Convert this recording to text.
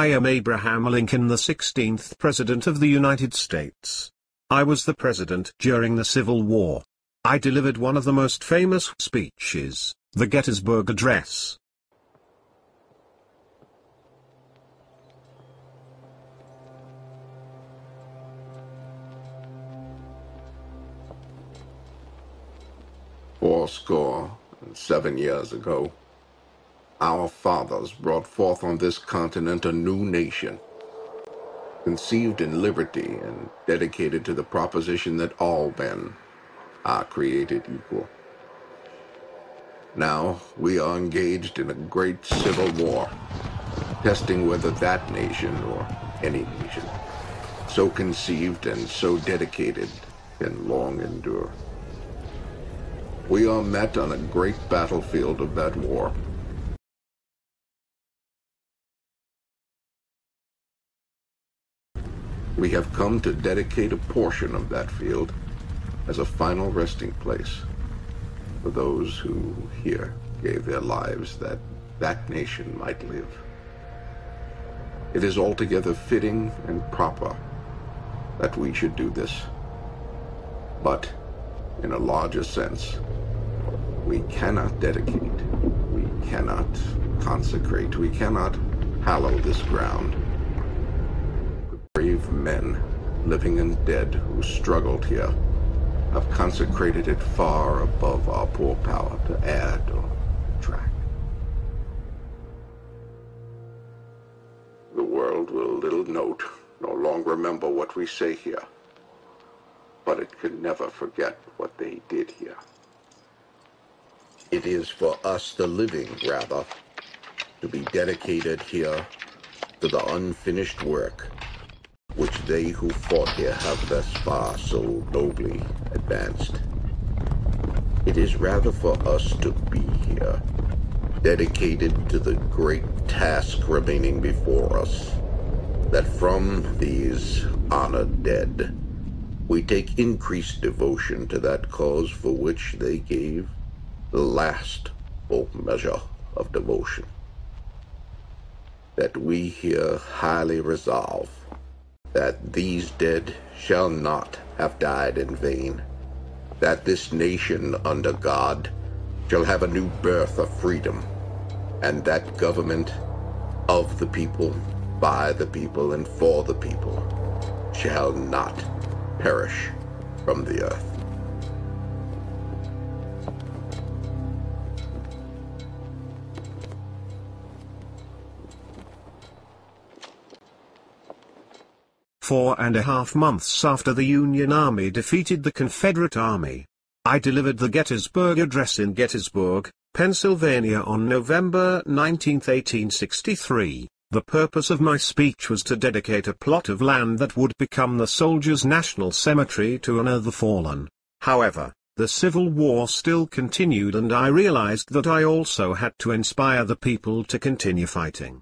I am Abraham Lincoln, the 16th President of the United States. I was the president during the Civil War. I delivered one of the most famous speeches, the Gettysburg Address. Fourscore and 7 years ago, our fathers brought forth on this continent a new nation, conceived in liberty and dedicated to the proposition that all men are created equal. Now we are engaged in a great civil war, testing whether that nation, or any nation, so conceived and so dedicated, can long endure. We are met on a great battlefield of that war. We have come to dedicate a portion of that field as a final resting place for those who here gave their lives that that nation might live. It is altogether fitting and proper that we should do this. But in a larger sense, we cannot dedicate, we cannot consecrate, we cannot hallow this ground. The brave men, living and dead, who struggled here, have consecrated it far above our poor power to add or subtract. The world will little note, nor long remember what we say here, but it can never forget what they did here. It is for us, the living, rather, to be dedicated here to the unfinished work which they who fought here have thus far so nobly advanced. It is rather for us to be here, dedicated to the great task remaining before us, that from these honored dead we take increased devotion to that cause for which they gave the last full measure of devotion. That we here highly resolve that these dead shall not have died in vain, that this nation under God shall have a new birth of freedom, and that government of the people, by the people, and for the people shall not perish from the earth. Four and a half months after the Union Army defeated the Confederate Army, I delivered the Gettysburg Address in Gettysburg, Pennsylvania on November 19, 1863. The purpose of my speech was to dedicate a plot of land that would become the Soldiers' National Cemetery to honor the fallen. However, the Civil War still continued, and I realized that I also had to inspire the people to continue fighting.